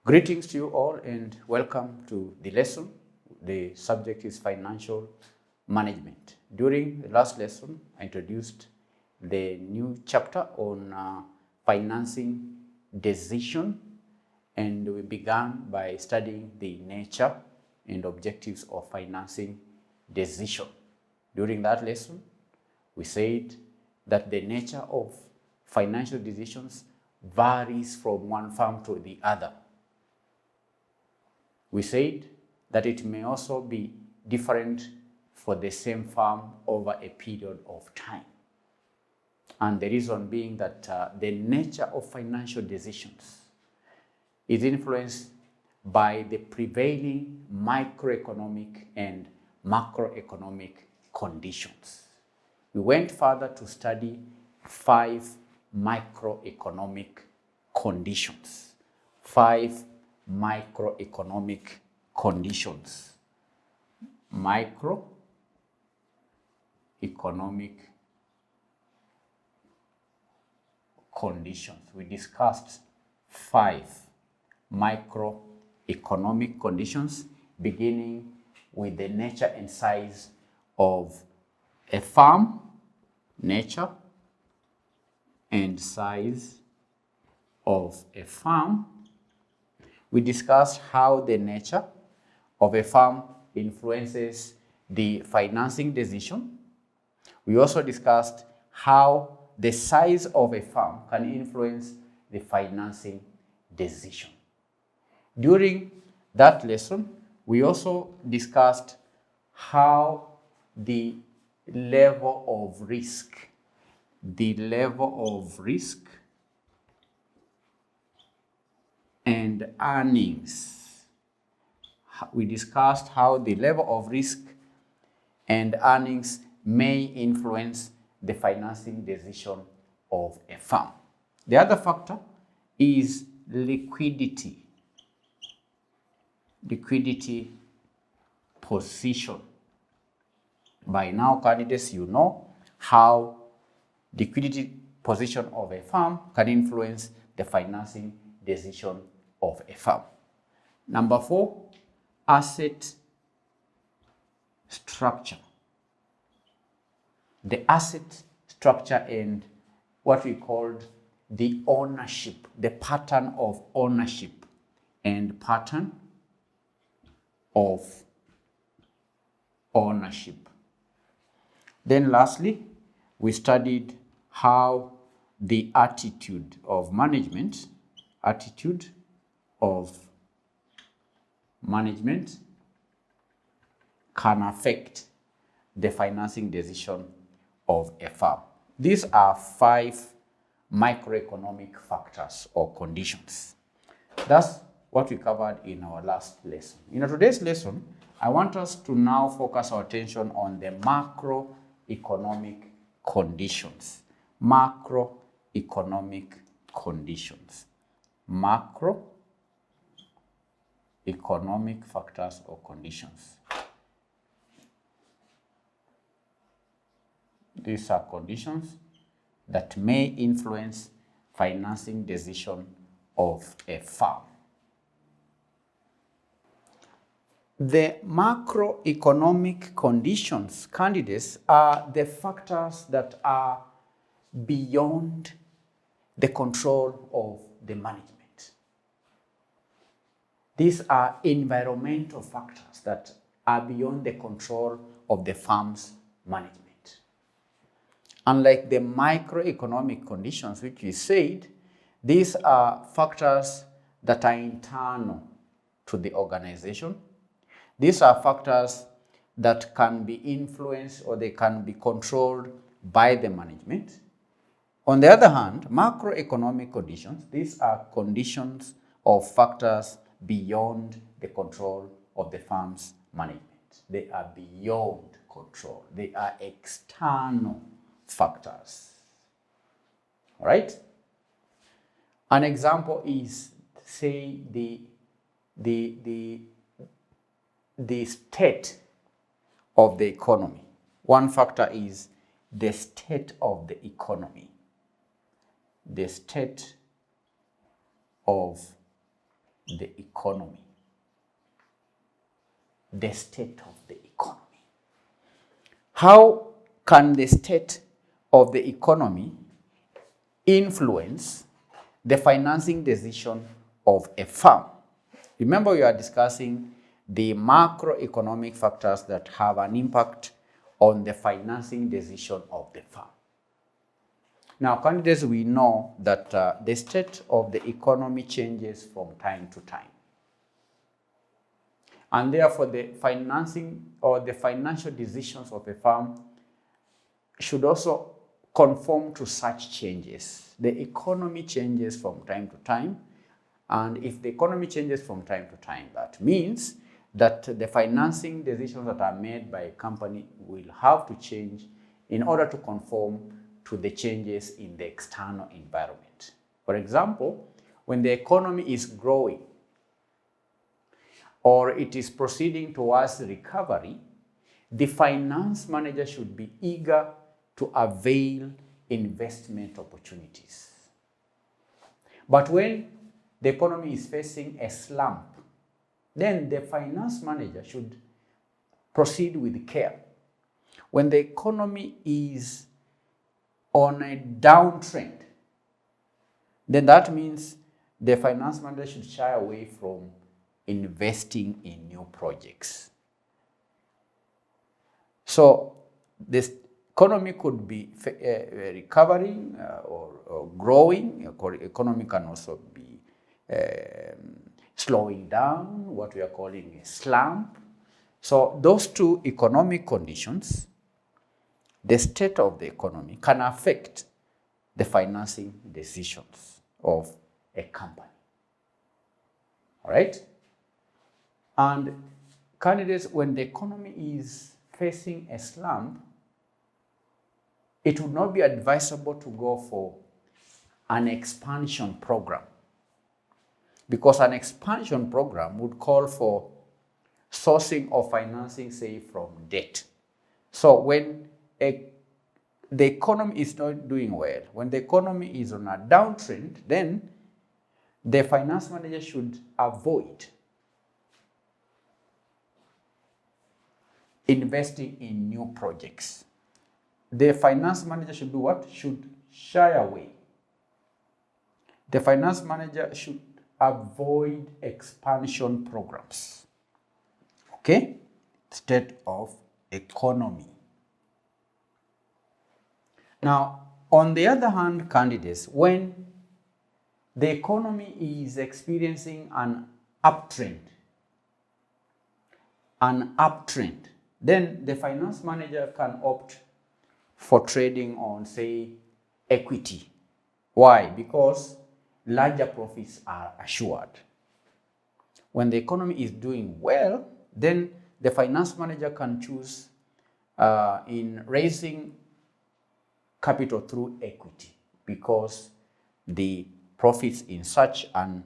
Greetings to you all and welcome to the lesson. The subject is financial management. During the last lesson, I introduced the new chapter on financing decision, and we began by studying the nature and objectives of financing decision. During that lesson, we said that the nature of financial decisions varies from one firm to the other. We said that it may also be different for the same firm over a period of time. And the reason being that the nature of financial decisions is influenced by the prevailing microeconomic and macroeconomic conditions. We went further to study 5 microeconomic conditions. 5 microeconomic conditions. Microeconomic conditions. We discussed 5 microeconomic conditions, beginning with the nature and size of a firm, nature and size of a firm. We discussed how the nature of a firm influences the financing decision. We also discussed how the size of a firm can influence the financing decision. During that lesson, we also discussed how the level of risk and earnings. We discussed how the level of risk and earnings may influence the financing decision of a firm. The other factor is liquidity position. By now, candidates, you know how liquidity position of a firm can influence the financing decision of a firm. Number 4, asset structure. The asset structure and what we called the ownership, the pattern of ownership and pattern of ownership. Then lastly, we studied how the attitude of management can affect the financing decision of a firm. These are 5 microeconomic factors or conditions. That's what we covered in our last lesson. In today's lesson, I want us to now focus our attention on the macroeconomic conditions. Macroeconomic conditions. Macroeconomic factors or conditions. These are conditions that may influence financing decision of a firm. The macroeconomic conditions, candidates, are the factors that are beyond the control of the management. These are environmental factors that are beyond the control of the firm's management. Unlike the microeconomic conditions, which we said, these are factors that are internal to the organization. These are factors that can be influenced or they can be controlled by the management. On the other hand, macroeconomic conditions, these are conditions or factors beyond the control of the firm's management. They are beyond control. They are external factors. All right? An example is, say, the state of the economy. One factor is the state of the economy. the state of the economy. The state of the economy. How can the state of the economy influence the financing decision of a firm? Remember, we are discussing the macroeconomic factors that have an impact on the financing decision of the firm. Now, candidates, we know that the state of the economy changes from time to time. And therefore, the financing or the financial decisions of a firm should also conform to such changes. The economy changes from time to time. And if the economy changes from time to time, that means that the financing decisions that are made by a company will have to change in order to conform to the changes in the external environment. For example, when the economy is growing or it is proceeding towards recovery, the finance manager should be eager to avail investment opportunities. But when the economy is facing a slump, then the finance manager should proceed with care. When the economy is on a downtrend, then that means the finance manager should shy away from investing in new projects. So this economy could be recovering or growing. Economy can also be slowing down, what we are calling a slump. So those two economic conditions, the state of the economy, can affect the financing decisions of a company. All right? And candidates, when the economy is facing a slump, it would not be advisable to go for an expansion program, because an expansion program would call for sourcing of financing, say, from debt. So when the economy is not doing well, when the economy is on a downtrend, then the finance manager should avoid investing in new projects. The finance manager should do what? Should shy away. The finance manager should avoid expansion programs. Okay? State of economy. Now, on the other hand, candidates, when the economy is experiencing an uptrend, then the finance manager can opt for trading on, say, equity. Why? Because larger profits are assured. When the economy is doing well, then the finance manager can choose in raising capital through equity, because the profits in such an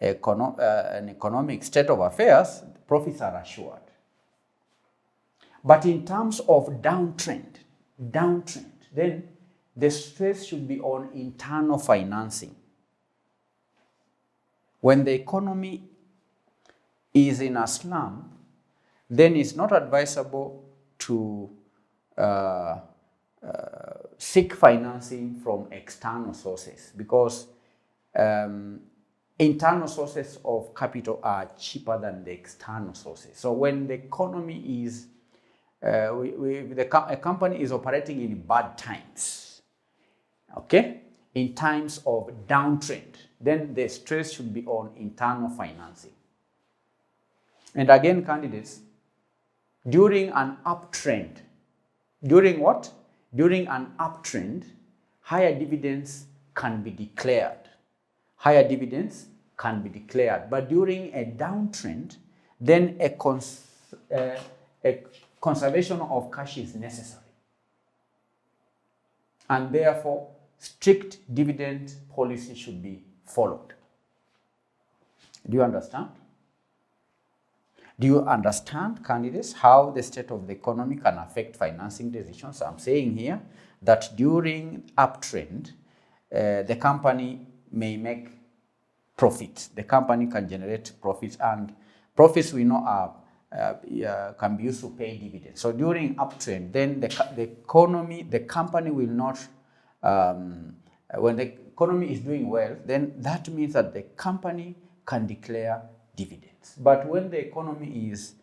economic state of affairs, profits are assured. But in terms of downtrend, then the stress should be on internal financing. When the economy is in a slump, then it's not advisable to seek financing from external sources, because internal sources of capital are cheaper than the external sources. So when the economy is, a company is operating in bad times, okay, in times of downtrend, then the stress should be on internal financing. And again, candidates, during an uptrend, during what? During an uptrend, higher dividends can be declared. Higher dividends can be declared. But during a downtrend, then a conservation of cash is necessary. And therefore, strict dividend policy should be followed. Do you understand? Do you understand, candidates, how the state of the economy can affect financing decisions? I'm saying here that during uptrend, the company may make profits. The company can generate profits, and profits we know are can be used to pay dividends. So during uptrend, then the company will not, when the economy is doing well, then that means that the company can declare dividends. But when the economy is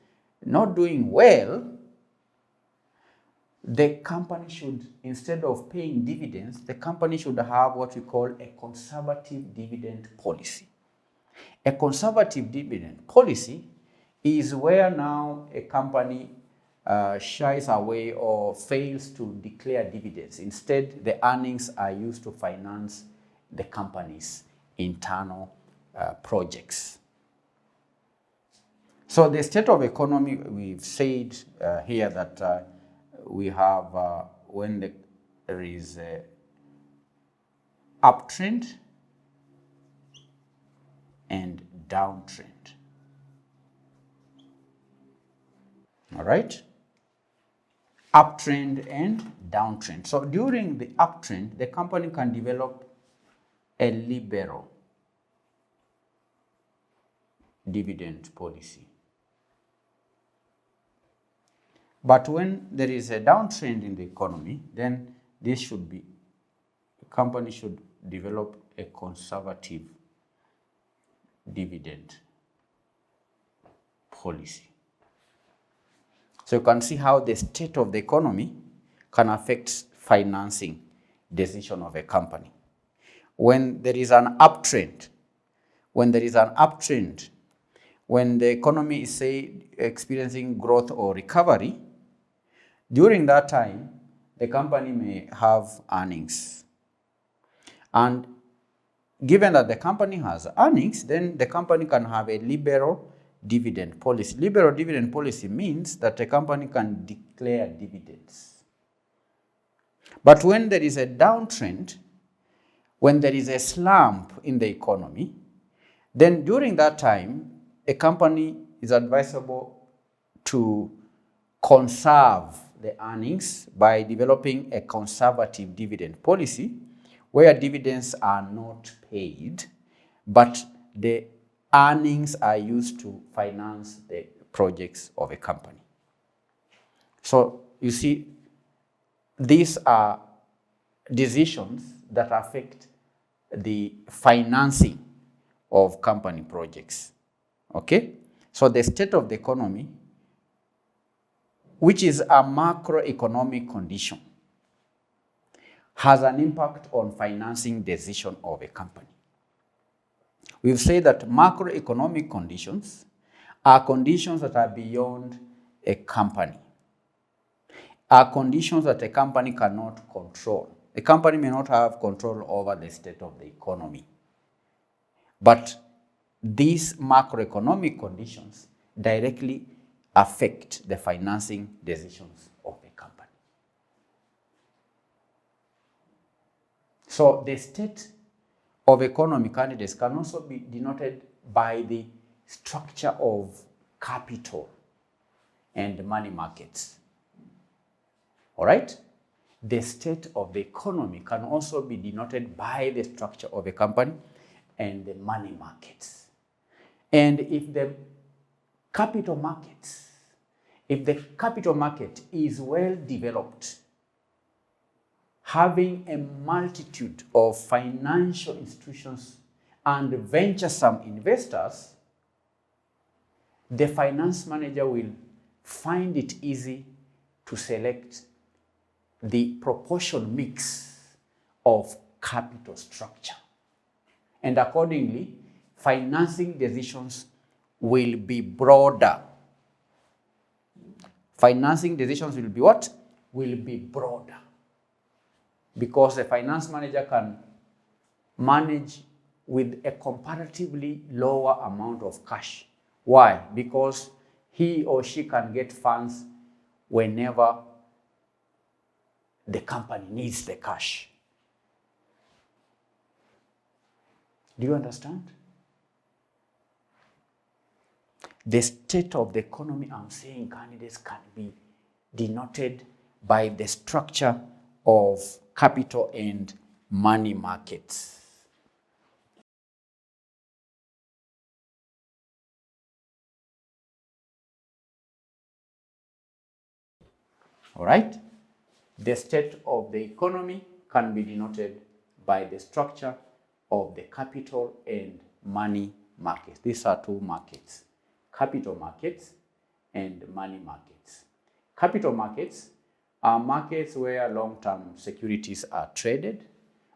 not doing well, the company should, instead of paying dividends, the company should have what we call a conservative dividend policy. A conservative dividend policy is where now a company shies away or fails to declare dividends. Instead, the earnings are used to finance the company's internal projects. So the state of economy, we've said here that we have when there is a uptrend and downtrend. All right? Uptrend and downtrend. So during the uptrend, the company can develop a liberal dividend policy. But when there is a downtrend in the economy, then this should be, the company should develop a conservative dividend policy. So you can see how the state of the economy can affect financing decision of a company. When there is an uptrend, when the economy is, say, experiencing growth or recovery, during that time, the company may have earnings. And given that the company has earnings, then the company can have a liberal dividend policy. Liberal dividend policy means that a company can declare dividends. But when there is a downtrend, when there is a slump in the economy, then during that time, a company is advisable to conserve the earnings by developing a conservative dividend policy where dividends are not paid, but the earnings are used to finance the projects of a company. So you see, these are decisions that affect the financing of company projects. Okay? So the state of the economy, which is a macroeconomic condition, has an impact on financing decision of a company. We've said that macroeconomic conditions are conditions that are beyond a company, are conditions that a company cannot control. A company may not have control over the state of the economy, but these macroeconomic conditions directly affect the financing decisions of a company. So the state of economy candidates can also be denoted by the structure of capital and money markets. All right? The state of the economy can also be denoted by the structure of a company and the money markets. And if the capital markets, if the capital market is well developed, having a multitude of financial institutions and venturesome investors, the finance manager will find it easy to select the proportion mix of capital structure. And accordingly, financing decisions will be broader. Financing decisions will be what? Will be broader. Because the finance manager can manage with a comparatively lower amount of cash. Why? Because he or she can get funds whenever the company needs the cash. Do you understand? The state of the economy, I'm saying, candidates can be denoted by the structure of capital and money markets. All right? The state of the economy can be denoted by the structure of the capital and money markets. These are two markets, capital markets and money markets. Capital markets are markets where long-term securities are traded,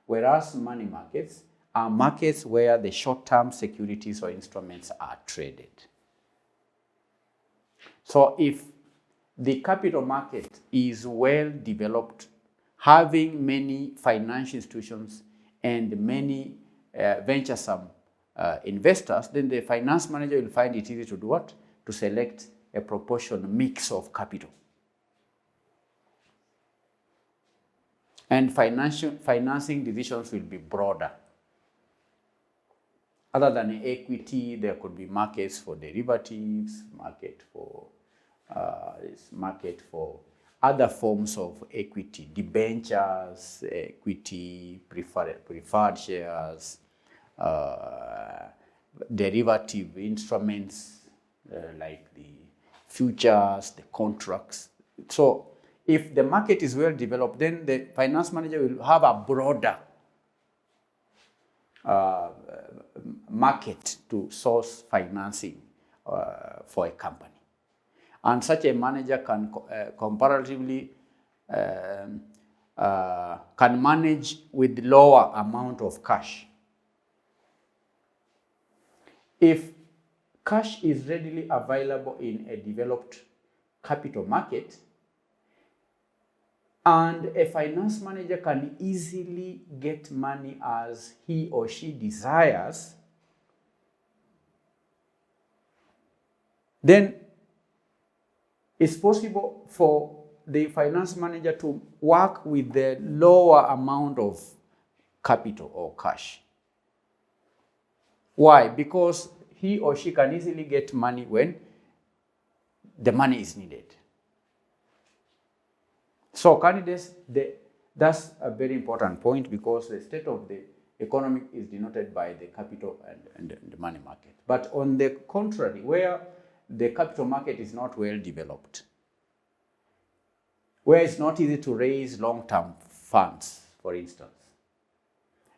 whereas money markets are markets where the short-term securities or instruments are traded. So if the capital market is well developed, having many financial institutions and many venturesome investors, then the finance manager will find it easy to do what? To select a proportion mix of capital. And financing decisions will be broader. Other than equity, there could be markets for derivatives, market for other forms of equity, debentures, equity, preferred shares, derivative instruments like the futures, the contracts. So if the market is well developed, then the finance manager will have a broader market to source financing for a company. And such a manager can comparatively can manage with lower amount of cash. If cash is readily available in a developed capital market, and a finance manager can easily get money as he or she desires, then it's possible for the finance manager to work with the lower amount of capital or cash. Why? Because he or she can easily get money when the money is needed. So candidates, that's a very important point, because the state of the economy is denoted by the capital and the money market. But on the contrary, where the capital market is not well developed, where it's not easy to raise long-term funds, for instance,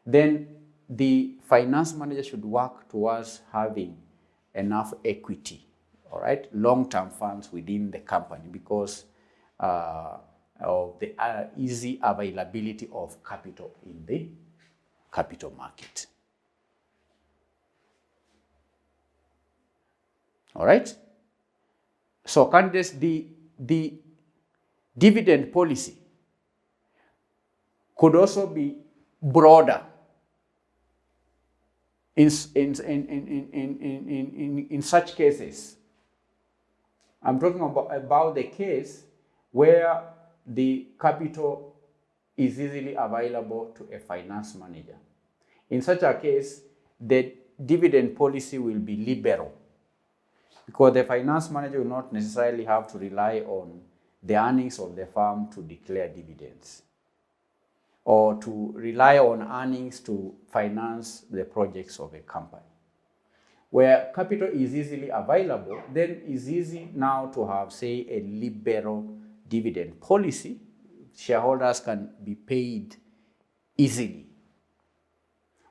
then the finance manager should work towards having enough equity, all right, long-term funds within the company, because of the easy availability of capital in the capital market. All right? So candidates, the dividend policy could also be broader in such cases. I'm talking about the case where the capital is easily available to a finance manager. In such a case, the dividend policy will be liberal, because the finance manager will not necessarily have to rely on the earnings of the firm to declare dividends, or to rely on earnings to finance the projects of a company. Where capital is easily available, then it's easy now to have, say, a liberal dividend policy. Shareholders can be paid easily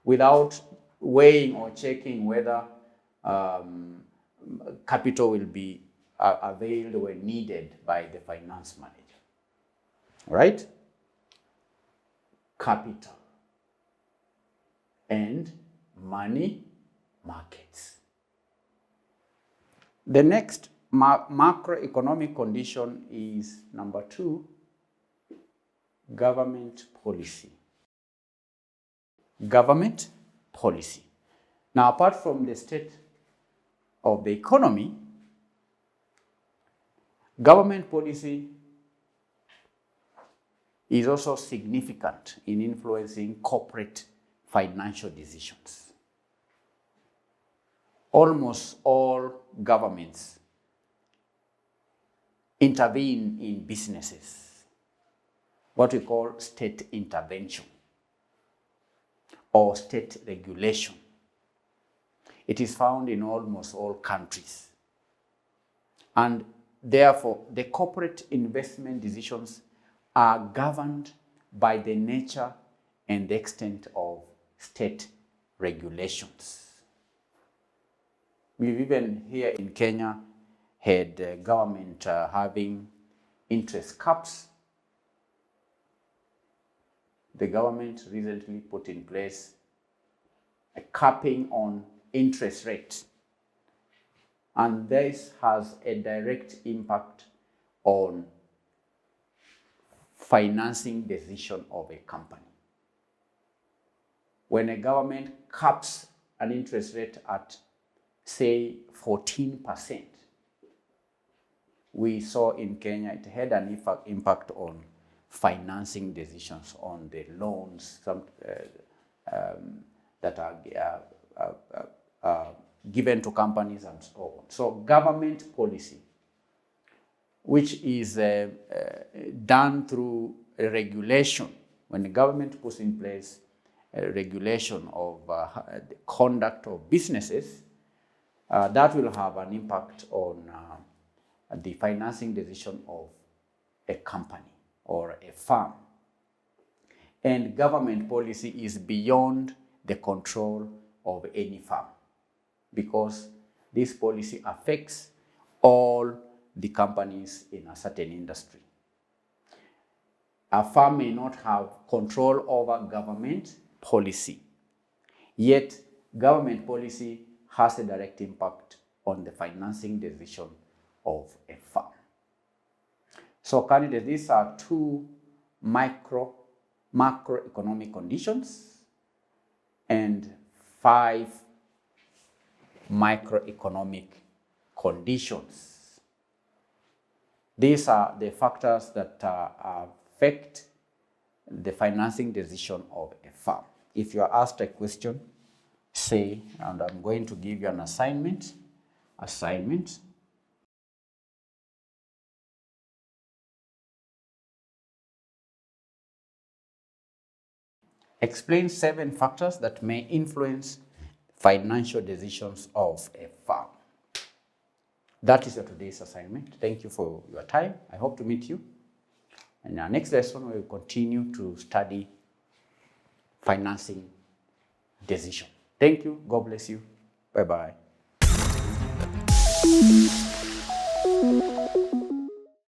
without weighing or checking whether capital will be availed when needed by the finance manager. All right? Capital and money markets. The next macroeconomic condition is number 2, government policy. Government policy. Now, apart from the state of the economy, government policy is also significant in influencing corporate financial decisions. Almost all governments intervene in businesses, what we call state intervention. or state regulation. It is found in almost all countries. And therefore, the corporate investment decisions are governed by the nature and the extent of state regulations. We've even here in Kenya had government having interest caps. The government recently put in place a capping on interest rates, and this has a direct impact on financing decision of a company. When a government caps an interest rate at, say, 14%, we saw in Kenya it had an impact on financing decisions on the loans that are given to companies and so on. So government policy, which is done through a regulation, when the government puts in place a regulation of the conduct of businesses, that will have an impact on the financing decision of a company or a firm. And government policy is beyond the control of any firm, because this policy affects all the companies in a certain industry. A firm may not have control over government policy, yet government policy has a direct impact on the financing decision of a firm. So candidates, these are two macroeconomic conditions and 5 microeconomic conditions. These are the factors that affect the financing decision of a firm. If you are asked a question, say, and I'm going to give you an assignment. Explain 7 factors that may influence financial decisions of a firm. That is today's assignment. Thank you for your time. I hope to meet you. In our next lesson, we will continue to study financing decision. Thank you. God bless you. Bye-bye.